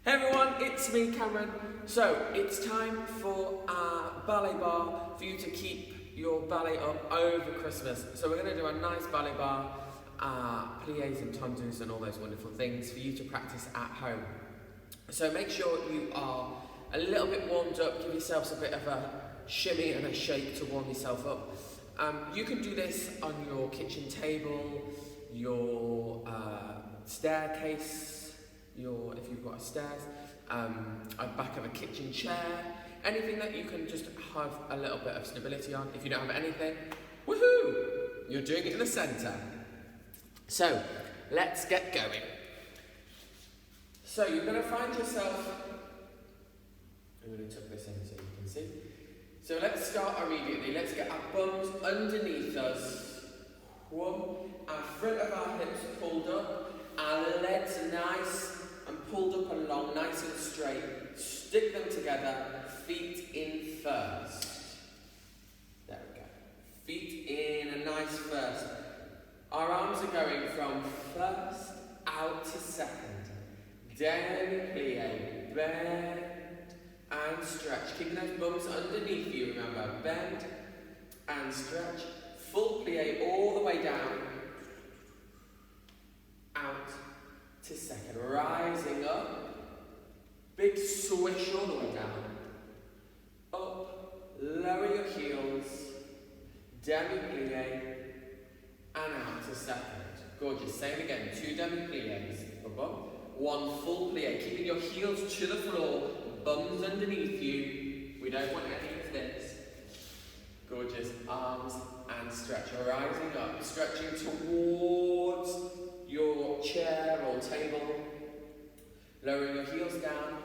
Hey everyone, it's me Cameron. So it's time for our ballet bar for you to keep your ballet up over Christmas. So we're going to do a nice ballet bar, pliés and tendus and all those wonderful things for you to practice at home. So make sure you are a little bit warmed up, give yourselves a bit of a shimmy and a shake to warm yourself up. You can do this on your kitchen table, your staircase, if you've got a stairs, a back of a kitchen chair, anything that you can just have a little bit of stability on. If you don't have anything, woohoo! You're doing it in the centre. So let's get going. So you're going to find yourself, I'm going to tuck this in so you can see. So let's start immediately. Let's get our bums underneath us. Our front of our hips pulled up, our legs nice and pulled up and long, nice and straight. Stick them together, feet in first. There we go. Feet in a nice first. Our arms are going from first out to second. Demi-plie, bend and stretch. Keeping those bums underneath you, remember. Bend and stretch. Full plie all the way down. Out to second. Rising up. Big swish all the way down. Up. Lower your heels. Demi-plie. And out to second. Gorgeous. Same again. 2 demi-plies. Above. 1 full plie. Keeping your heels to the floor. Bums underneath you. We don't want any of this. Gorgeous. Arms and stretch. Rising up. Stretching towards your chair or table. Lowering your heels down.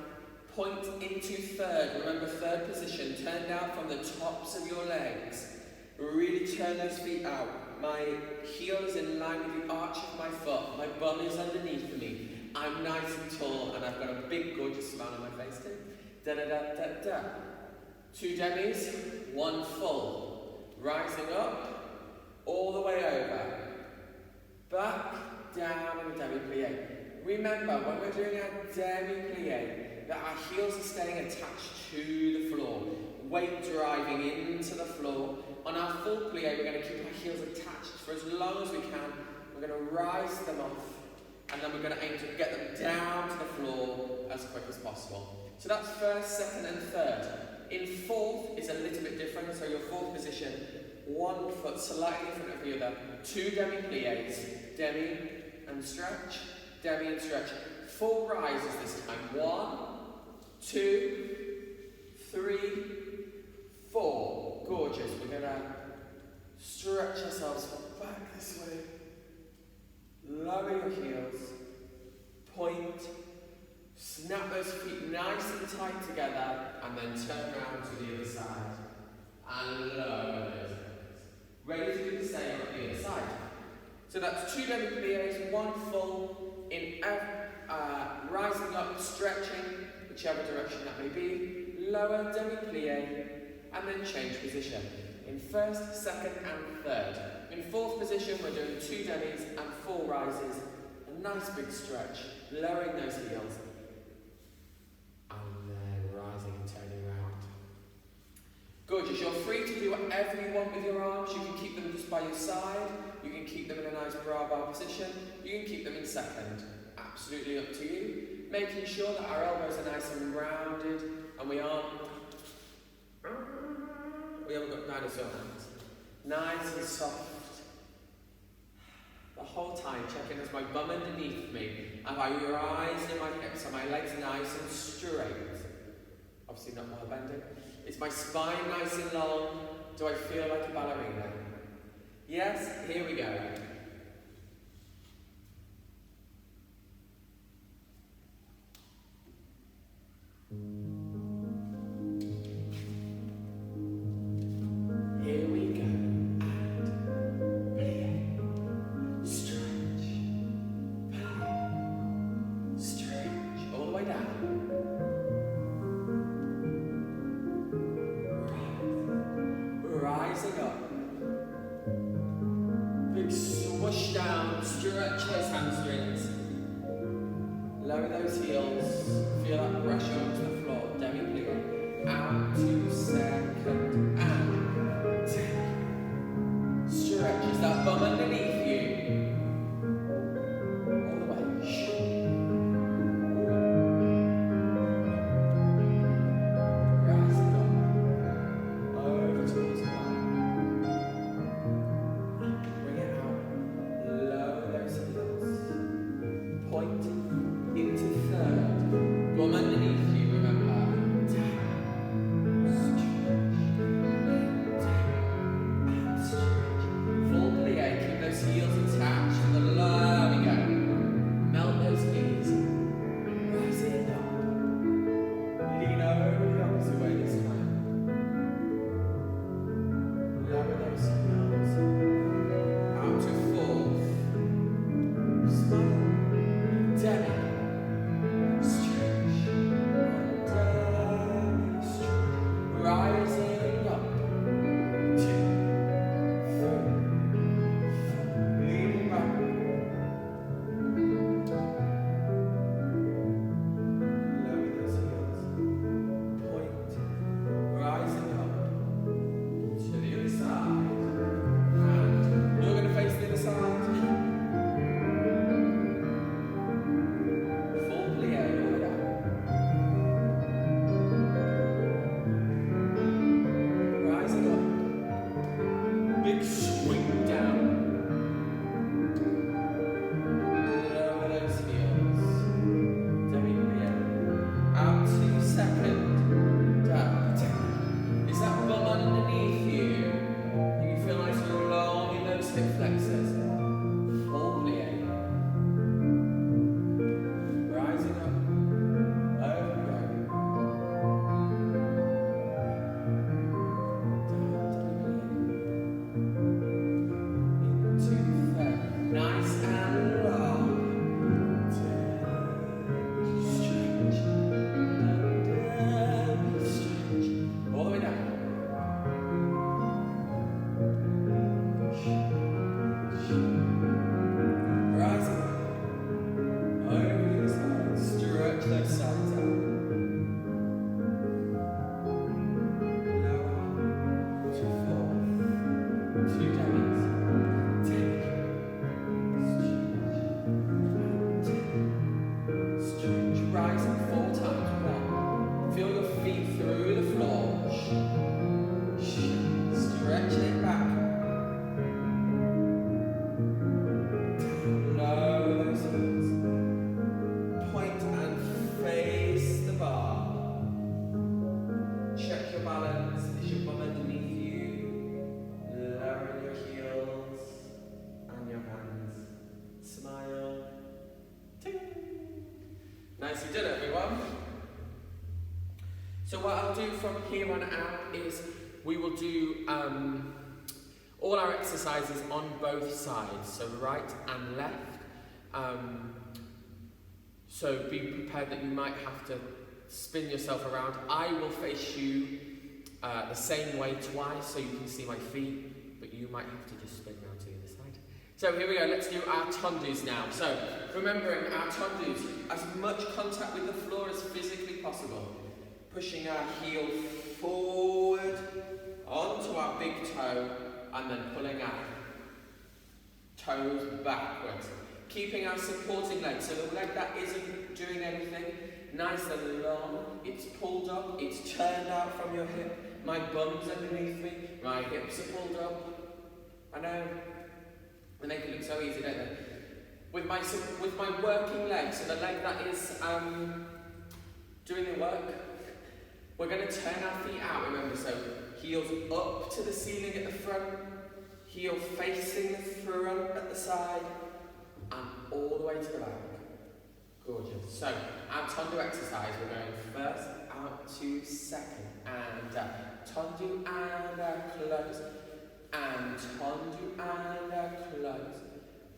Point into third. Remember, third position. Turn down from the tops of your legs. Really turn those feet out. My heel is in line with the arch of my foot. My bum is underneath me. I'm nice and tall, and I've got a big, gorgeous smile on my face too. Da da da da da. 2 demis, 1 full. Rising up, all the way over. Back, down, and demi-plie. Remember, when we're doing our demi-plie, that our heels are staying attached to the floor. Weight driving into the floor. On our full plie, we're going to keep our heels attached for as long as we can. We're going to rise them off. And then we're going to aim to get them down to the floor as quick as possible. So that's first, second and third. In fourth is a little bit different. So your fourth position, 1 foot slightly in front of the other. 2 demi-plies. Demi and stretch. Demi and stretch. 4 rises this time. 1, 2, 3, 4. Gorgeous. We're going to stretch ourselves back this way. Lower your heels, point, snap those feet nice and tight together, and then turn around to the other side, and lower those legs. Ready to do the same on the other side. So that's 2 demi-plies, 1 full, rising up, stretching, whichever direction that may be, lower demi-plie, and then change position. In first, second and third. In fourth position, we're doing 2 demis and 4 rises. A nice big stretch, lowering those heels. And then rising and turning around. Gorgeous. You're free to do whatever you want with your arms. You can keep them just by your side. You can keep them in a nice bra bar position. You can keep them in second. Absolutely up to you. Making sure that our elbows are nice and rounded and we haven't got dinosaur hands. Nice and soft. The whole time checking as my bum underneath me. Am I rising my hips? Are my legs nice and straight? Obviously not while bending. Is my spine nice and long? Do I feel like a ballerina? Yes? Here we go. Rising up. Big Lower those heels. Feel that pressure onto the floor. Demi-plie. Out to second. And take. Stretch. Is that bum underneath you? All the way. Rising up. Over towards the back. Bring it out. Lower those heels. Point into third. Bum underneath you, remember. Stretch. And stretch. Full plie. Keep those heels attached to the lower we go. Melt those knees. Rising up. Lean over the opposite way this time. Lower those heels. Out to fourth. Smile. Demi. Stretch. And demi. Stretch. Rising up. 2, 3. Leaning back. Lower those heels. Point. Rising up. To the other side. And you're going to face the other side. Full plie all the way down. Rising up. Big swing down. Lower those heels. Demi-plie. Out to second. Down. Is that bum underneath you? Do you feel nice and long in those hip flexors? Full plie. Rising up. Over we go. Down, into third. Nice and long. Stretch. And stretch. All the way down. Rising up. Over the side. Stretch those sides out. Lower. To fourth. 2 dummies. Take. Stretch. Stretch. Rising 4 times. 1. Feel your feet through the floor. Stretching it back. Lower those heels. Point and face the bar. Check your balance. Is your bum underneath you? Lowering your heels and your hands. Smile. Ting. Nicely done, everyone. So what I'll do from here on out is we will do all our exercises on both sides, so right and left. So be prepared that you might have to spin yourself around. I will face you the same way twice so you can see my feet, but you might have to just spin around to the other side. So here we go, let's do our tendus now. So remembering our tendus, as much contact with the floor as physically possible. Pushing our heel forward onto our big toe and then pulling our toes backwards. Keeping our supporting leg, so the leg that isn't doing anything, nice and long, it's pulled up, it's turned out from your hip, my bum's underneath me, my hips are pulled up. I know, they make it look so easy, don't they? With my working leg, so the leg that is doing the work, we're going to turn our feet out, remember, so heels up to the ceiling at the front, heel facing the front at the side, and all the way to the back. Gorgeous. So, our tendu exercise, we're going first out to second, and tendu and close, and tendu and close,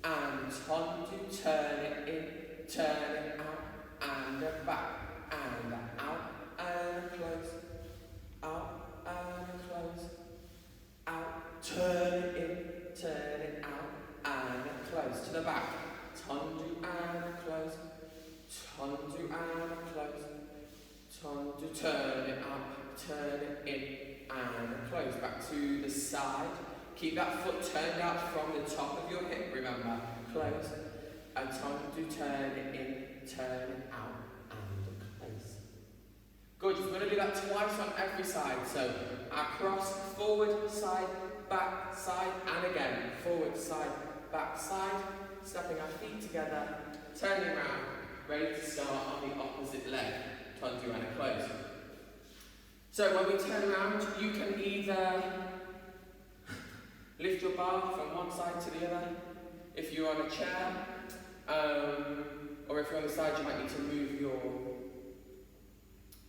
and tendu, turn it in, turn it out, and back, and out, and close, out, and close, out, turn it in, turn it out, and close, to the back, tendu and close, tendu tendu and close. Tendu, turn it up, turn it in and close. Back to the side. Keep that foot turned out from the top of your hip, remember. Close. And tendu, turn it in, turn it out and close. Good, you're going to do that twice on every side. So across, forward, side, and again. Forward, side, back, side. Stepping our feet together, turning around, ready to start on the opposite leg. Tendu and close. So when we turn around, you can either lift your bar from one side to the other. If you're on a chair, or if you're on the side, you might need to move your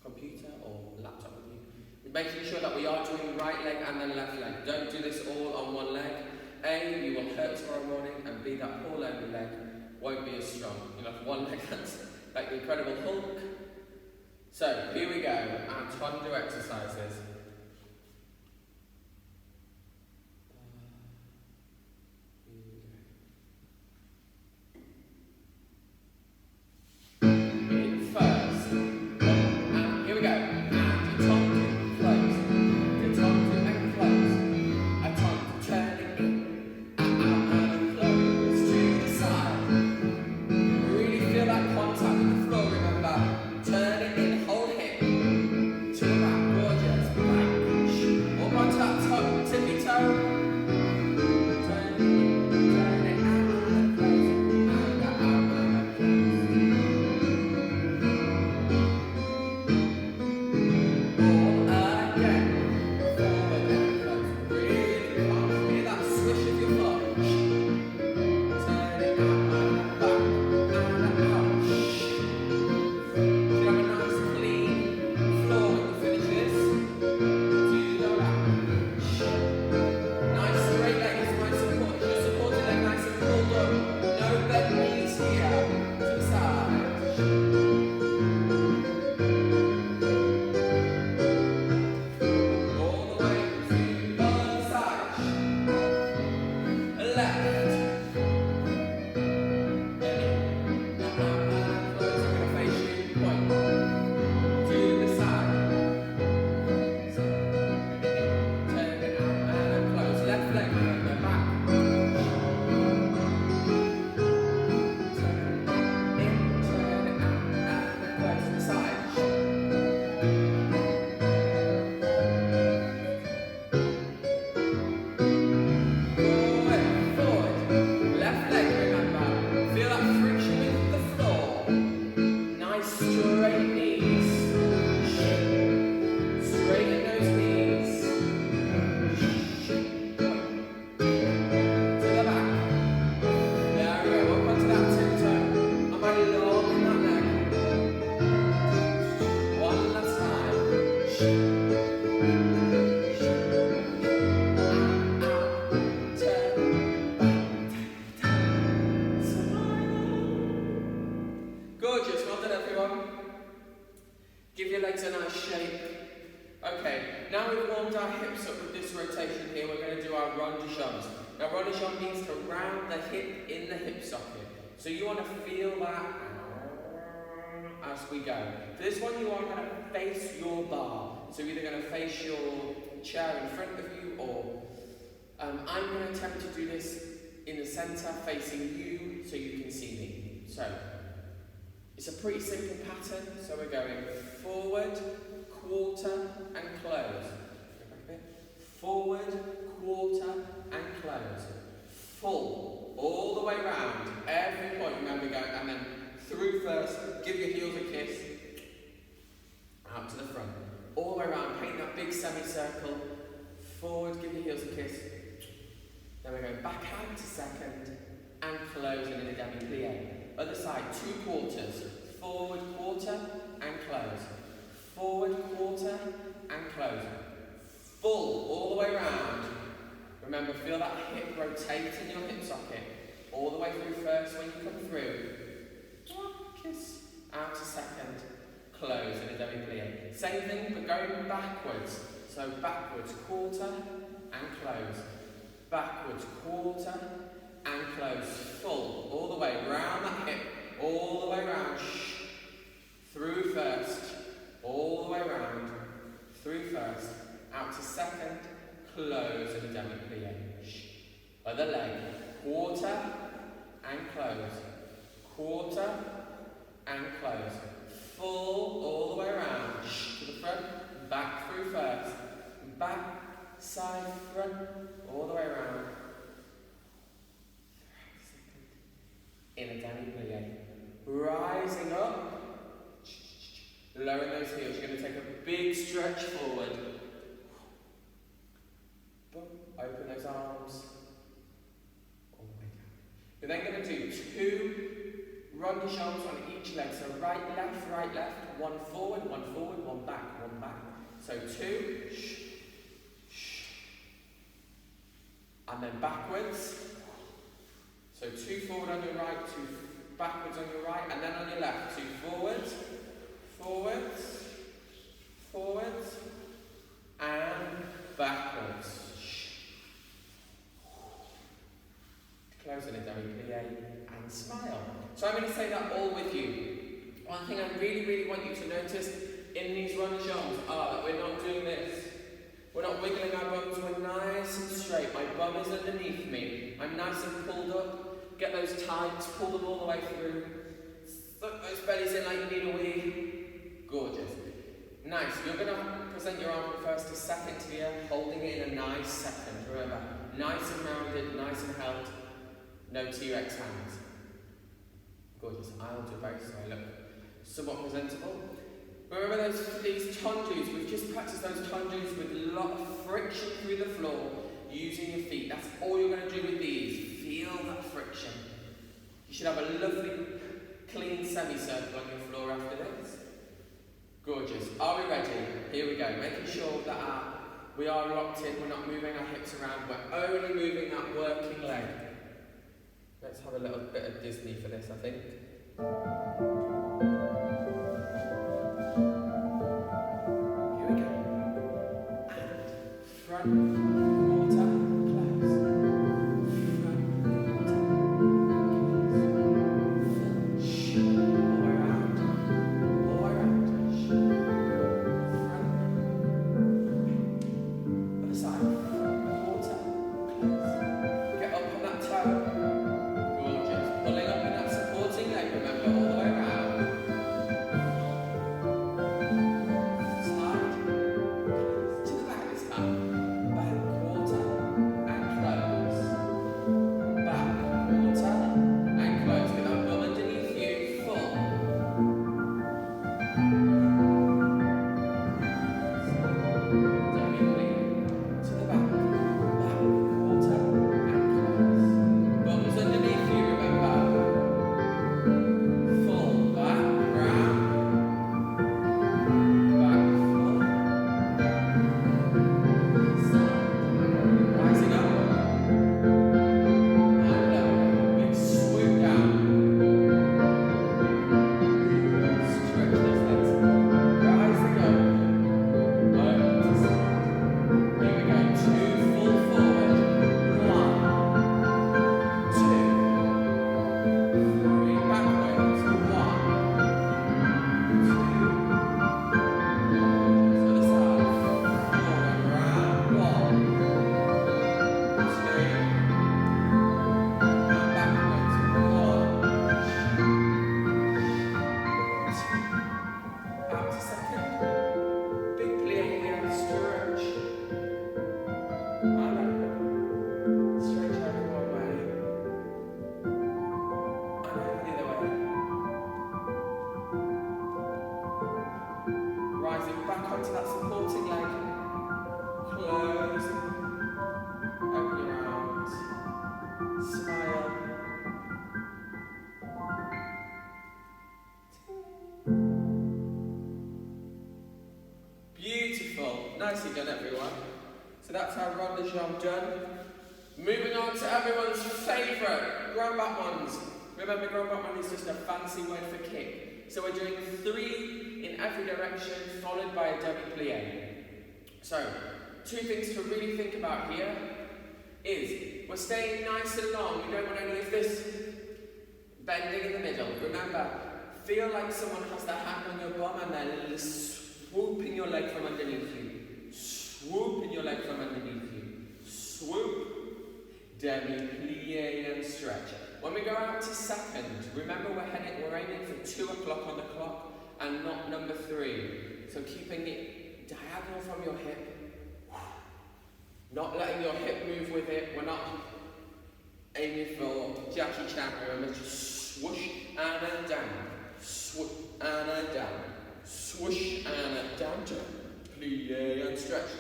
computer or laptop with you. Making sure that we are doing right leg and then left leg. Don't do this all on one leg. A, you will hurt tomorrow morning, and B, that poor lonely leg won't be as strong. You know, one leg, that's like the Incredible Hulk. So, here we go, and tendu exercises. So you want to feel that as we go. For this one, you are going to face your bar. So you're either going to face your chair in front of you, or I'm going to attempt to do this in the centre, facing you, so you can see me. So it's a pretty simple pattern. So we're going forward, quarter, and close. Forward, quarter, and close. Full, all the way round. Every point, remember, go, and then through first, give your heels a kiss, out to the front. All the way around, paint that big semicircle. Forward, give your heels a kiss. Then we're going back out to second, and closing in a demi-plie. Other side, 2 quarters. Forward, quarter, and close. Forward, quarter, and close. Full, all the way round. Remember, feel that hip rotate in your hip socket. All the way through first when you come through. Kiss. Out to second. Close in a demi-plie. Same thing, but going backwards. So backwards, quarter, and close. Backwards, quarter, and close. Full. All the way round that hip. All the way round. other leg. Quarter and close. Quarter and close. Full all the way around. To the front, back through first. Back, side, front, all the way around. In a demi-plie. Rising up. Lowering those heels. You're going to take a big stretch forward. Open those arms. All the way down. You're then going to do 2 ronde-jambes on each leg. So right, left. One forward, one back. So 2. And then backwards. So 2 forward on your right, 2 backwards on your right, and then on your left. 2 forwards, and backwards. Close in a demi-plie and smile. So I'm going to say that all with you. One thing I really want you to notice in these ronde-jambes are that we're not doing this. We're not wiggling our bums, we're nice and straight. My bum is underneath me. I'm nice and pulled up. Get those tights, pull them all the way through. Suck those bellies in like you need a wee. Gorgeous. Nice. You're going to present your arm from first to second here, holding it in a nice second. Remember, nice and rounded, nice and held. No T-Rex hands. Gorgeous. I'll do both so I look somewhat presentable. Remember these tondus. We've just practiced those tondus with a lot of friction through the floor using your feet. That's all you're going to do with these. Feel that friction. You should have a lovely, clean semicircle on your floor after this. Gorgeous. Are we ready? Here we go. Making sure that we are locked in. We're not moving our hips around. We're only moving that working leg. Let's have a little bit of Disney for this, I think. Here we go. And front. Nicely done, everyone. So that's our ronde-jambe done. Moving on to everyone's favourite, grand battements. Remember, grand battement is just a fancy word for kick. So we're doing 3 in every direction, followed by a demi-plie. So, 2 things to really think about here is we're staying nice and long. We don't want any of this bending in the middle. Remember, feel like someone has their hand on your bum and they're swooping your leg from underneath you. Swooping your leg from underneath you. Swoop. demi-plie and stretch. When we go out to second, remember we're aiming for 2 o'clock on the clock and not number 3. So keeping it diagonal from your hip, not letting your hip move with it. We're not aiming for Jackie Chan. Remember, just swoosh and a down, swoosh and a down, swoosh and a down, plie and stretch.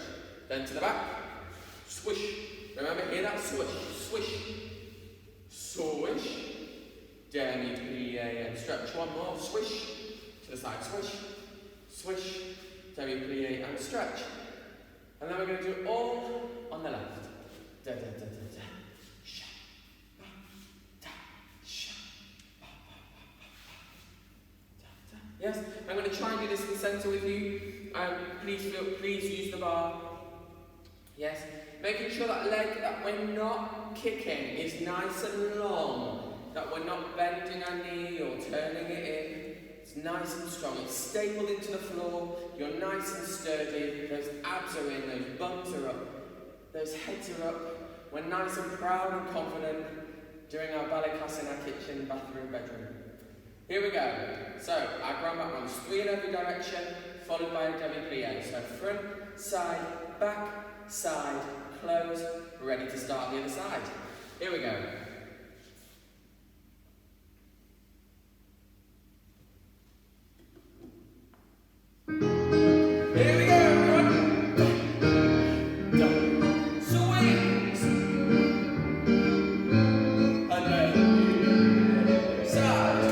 Then to the back, swish. Remember, hear that swish, swish, swish, demi-plie and stretch. One more, swish, to the side, swish, swish, demi-plie and stretch. And then we're going to do it all on the left. Da, da, da, da, da. Sha, ba, da, sha, ba, ba, ba, ba, da, da. Yes, I'm going to try and do this in the centre with you. Please use the bar. Yes, making sure that leg that we're not kicking is nice and long, that we're not bending our knee or turning it in. It's nice and strong. It's stapled into the floor. You're nice and sturdy. Those abs are in. Those bums are up. Those heads are up. We're nice and proud and confident during our ballet class in our kitchen, bathroom, bedroom. Here we go. So our ground back runs 3 in every direction, followed by a demi-plie. So front, side, back, side, close, ready to start the other side. Here we go. Here we go, everyone. Down, swings. And then side,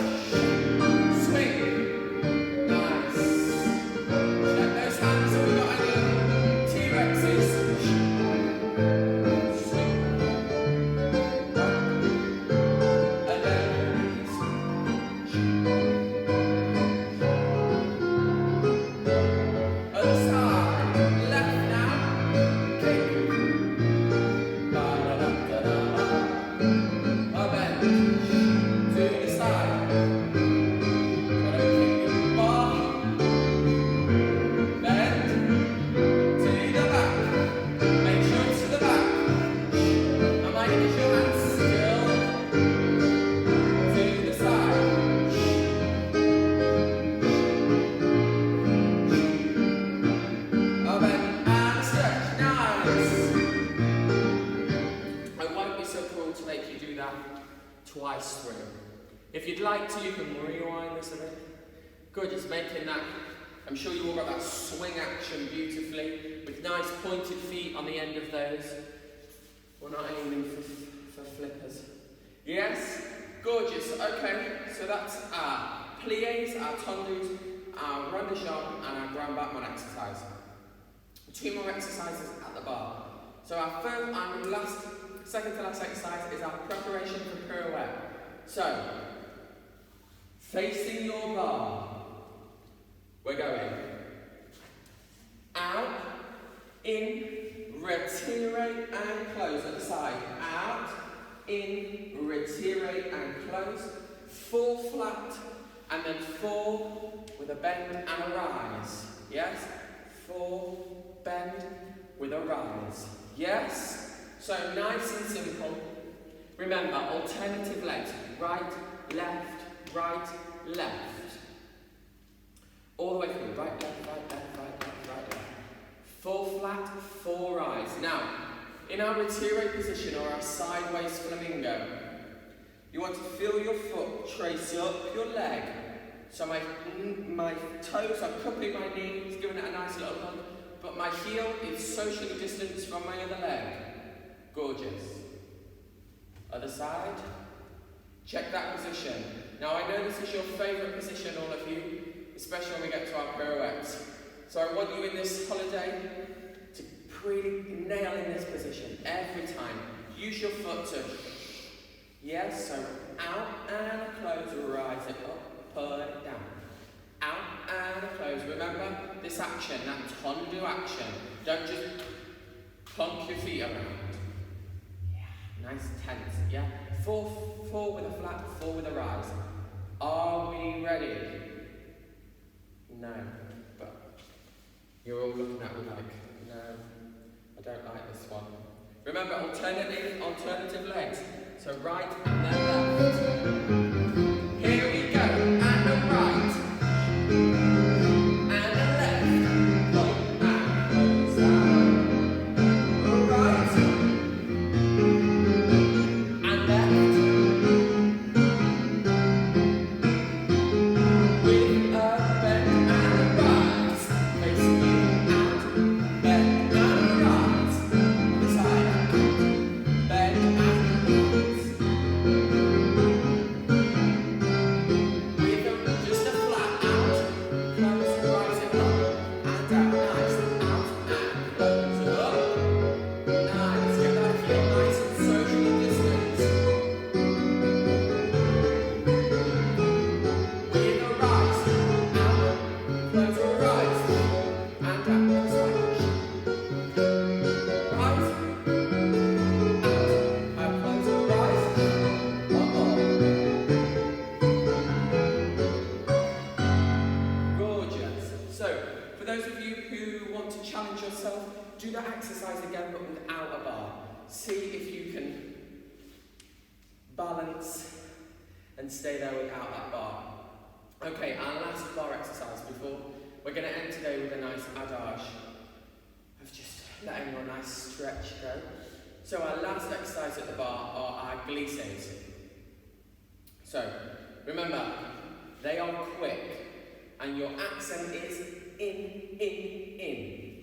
swing. Nice. Check those hands. Have we got any T-Rexes? Twice through. If you'd like to, you can rewind this a bit. Good, just making that. I'm sure you all got that swing action beautifully, with nice pointed feet on the end of those. We're not aiming for flippers. Yes? Gorgeous. Okay, so that's our pliés, our tendus, our rond de jambe, and our grand battement exercise. 2 more exercises at the bar. So our first and second to last exercise is our preparation for pirouette. So, facing your bar, we're going out, in, retirate and close at the side. Out, in, retirate and close. 4 flat, and then 4 with a bend and a rise. Yes? 4, bend with a rise. Yes? So nice and simple. Remember, alternative legs. Right, left, right, left. All the way through. Right, left, right, left, right, left, right, left. 4 flat, 4 rise. Now, in our retirate position or our sideways flamingo, you want to feel your foot trace up your leg. So my toes are cupping my knees, giving it a nice little hug, but my heel is socially distanced from my other leg. Gorgeous. Other side. Check that position. Now I know this is your favourite position, all of you, especially when we get to our pirouettes. So I want you in this holiday to really nail in this position every time. Use your foot to, yes, so out and close, rise it up, pull it down. Out and close. Remember this action, that tendu action. Don't just plonk your feet around. Nice tense, yeah? 4 with a flat, 4 with a rise. Are we ready? No, but you're all looking at me like, no, I don't like this one. Remember, alternative legs. So right and then left. Here we go. And the right. And the left. Point and close down. Right. And left. With a bend and a rise. Facing you out. Bend and rise. On the side. Bend and rise. With just a flat out. Close, rising up and down. Nice. Out and close up. Nice. Get that heel nice and socially distanced. With a rise. Out. Close or rise. And down. Just like that. Rise. Out. And close or rise. One more. Gorgeous. So, for those of you who want to challenge yourself, do that exercise again but without a bar. See if you can balance and stay there without that bar. Okay, our last bar exercise before we're going to end today with a nice adage of just letting your nice stretch go. So our last exercise at the bar are our glisses. So remember, they are quick and your accent is in.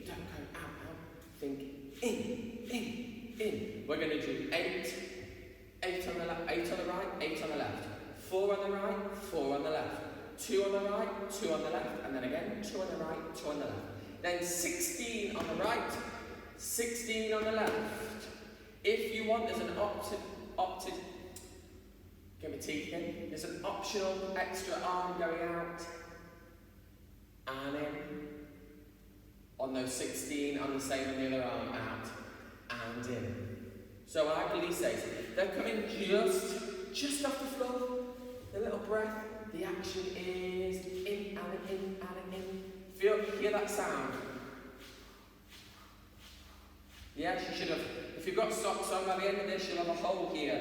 Don't go out. Think in. We're going to do 8 on the left, 8 on the right, 8 on the left. 4 on the right, 4 on the left. 2 on the right, 2 on the left, and then again 2 on the right, 2 on the left. Then 16 on the right, 16 on the left. If you want, there's an get my teeth in. There's an optional extra arm going out and in. On those 16, on the same on the other arm, out and in. So our glisses, they're coming just off the floor. A little breath. The action is in and in and in. Hear that sound? Yes, you should have. If you've got socks on, by the end of this, you'll have a hole here.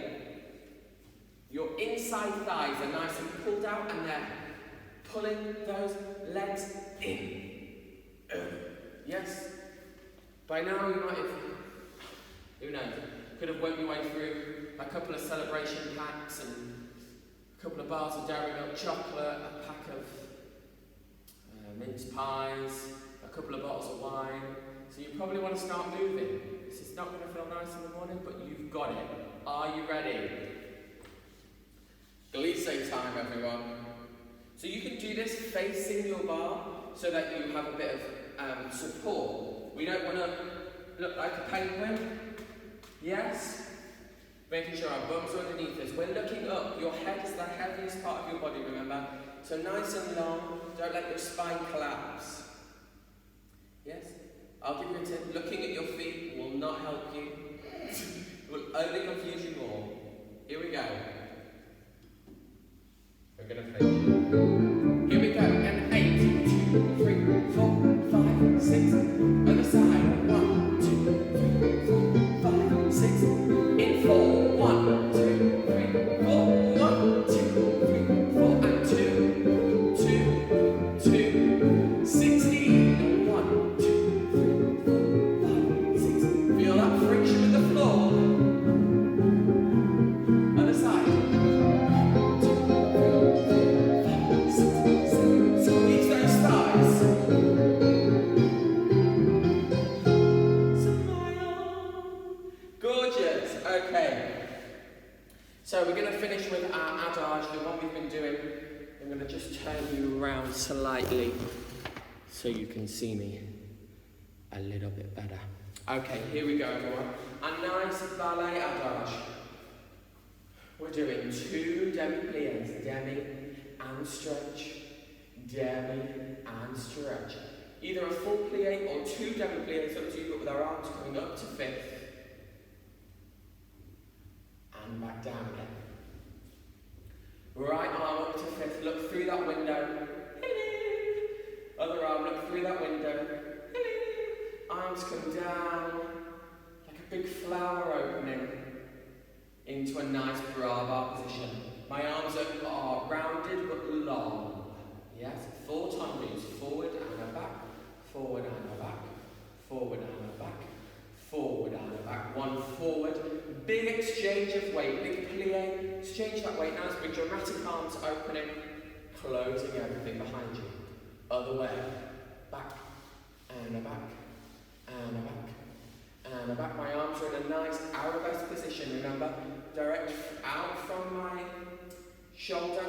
Your inside thighs are nice and pulled out, and they're pulling those legs in. Yes. By now, you might have, who knows, could have worked your way through a couple of celebration packs and a couple of bars of dairy milk chocolate, a pack of mince pies, a couple of bottles of wine. So you probably want to start moving. This is not going to feel nice in the morning, but you've got it. Are you ready? Glisse time, everyone. So you can do this facing your bar so that you have a bit of support. We don't want to look like a penguin. Yes? Making sure our bums are underneath us. We're looking up. Your head is the heaviest part of your body, remember? So nice and long. Don't let your spine collapse. Yes? I'll give you a tip. Looking at your feet will not help you. It will only confuse you more. Here we go. We're going to finish. Here we go. And 8, 2, 3, 4, 5, 6. Other side. 1, 2, 3, 4, 5, 6. In 4. 1, 2, 3, 4. 1, 2, 3, 4. And 2, 2, 2. 16. 1, 2, 3, 4, 5, 6. Feel that friction with the floor. Other side. 2, 3, 4, 5, 6, 7. Squeeze those thighs. Gorgeous. Okay. So we're going to finish with our adage, the one we've been doing. I'm going to just turn you around slightly so you can see me a little bit better. Okay, here we go, everyone. A nice ballet adage. We're doing 2 demi-pliés, demi and stretch, demi and stretch. Either a full plie or 2 demi-pliés, up to you, but with our arms coming up to 5th. And back down again. Right arm up to 5th, look through that window. Hello. Other arm, look through that window. Hello. Arms come down like a big flower opening into a nice barre position. My arms are rounded but long. Yes, 4 tendus, forward and a back, forward and a back, forward and a back, forward and a back. 1 forward, big exchange of weight, big plie, exchange that weight, nice big dramatic arms opening, closing everything behind you. Other way, back and a back, and a back, and a back. My arms are in a nice arabesque position, remember? Direct out from my shoulder,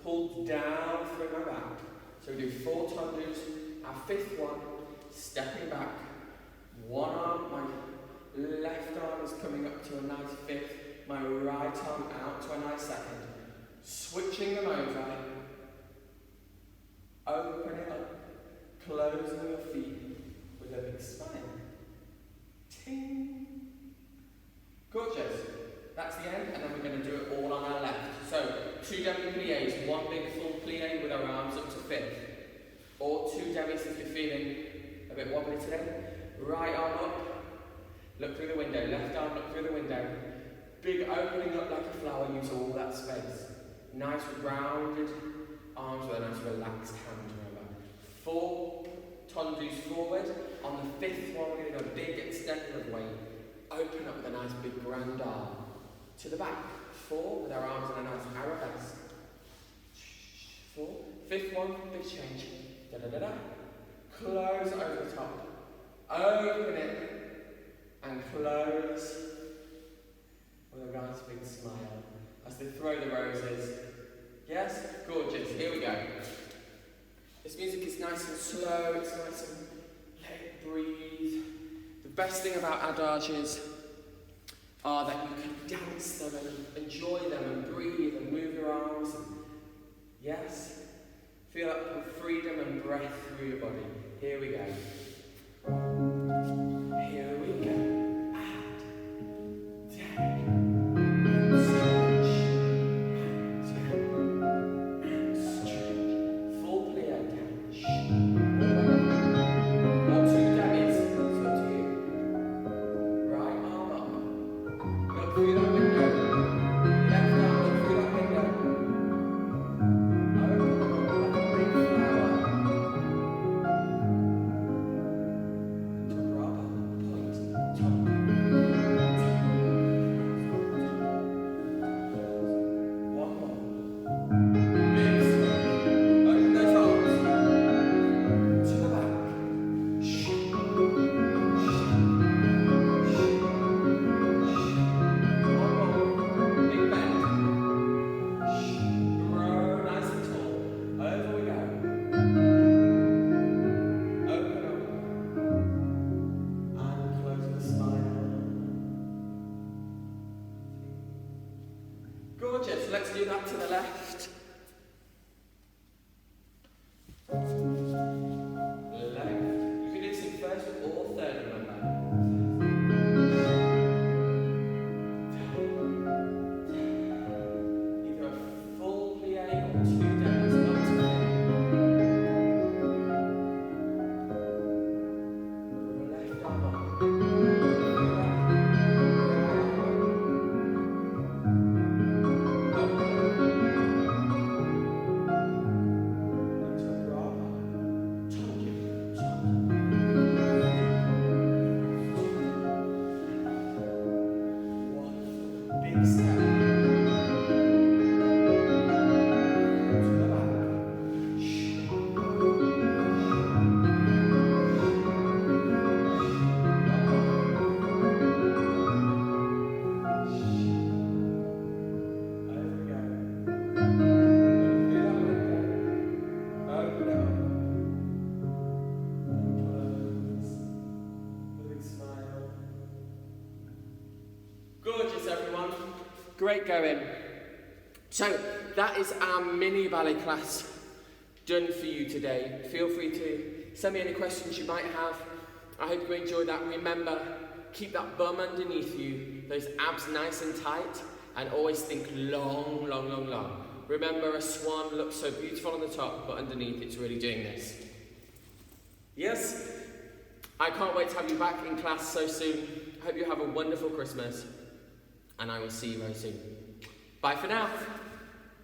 pulled down through my back. So we do 4 tendus, our 5th one, stepping back. One arm, my left arm is coming up to a nice 5th, my right arm out to a nice 2nd. Switching them over, open it up, closing your feet with a big smile. Ting. Gorgeous. That's the end, and then we're going to do it all on our left. So, 2 demi-pliés, 1 big full plie with our arms up to 5th. Or 2 demis if you're feeling a bit wobbly today. Right arm up, look through the window. Left arm, look through the window. Big opening up like a flower, use all that space. Nice rounded arms with a nice relaxed hand, remember. 4 tendus forward. On the 5th one, we're going to do a big extension of weight. Open up with a nice big grand arm. To the back. 4 with our arms in a nice arabesque. 4. 5th one, big change. Da da da da. Close over the top. Open it and close with a nice big smile as they throw the roses. Yes? Gorgeous. Here we go. This music is nice and slow, it's nice and let it breathe. The best thing about adages are that you can dance them and enjoy them and breathe and move your arms. And yes? Feel that freedom and breath through your body. Here we go. Here we go. And stretch. Full plie catch. Or 2 demis, it's up to you. Right arm up. Look through that window. Left arm look through that window. Open up like a big flower. Gorgeous, let's do that to the left. Left. You can do this in 1st or 3rd, remember. Either a full plie or 2 demis up to 5th. Left arm up. Gorgeous, everyone. Great going. So that is our mini ballet class done for you today. Feel free to send me any questions you might have. I hope you enjoyed that. Remember, keep that bum underneath you, those abs nice and tight, and always think long, long, long, long. Remember, a swan looks so beautiful on the top, but underneath it's really doing this. Yes? I can't wait to have you back in class so soon. I hope you have a wonderful Christmas, and I will see you very soon. Bye for now.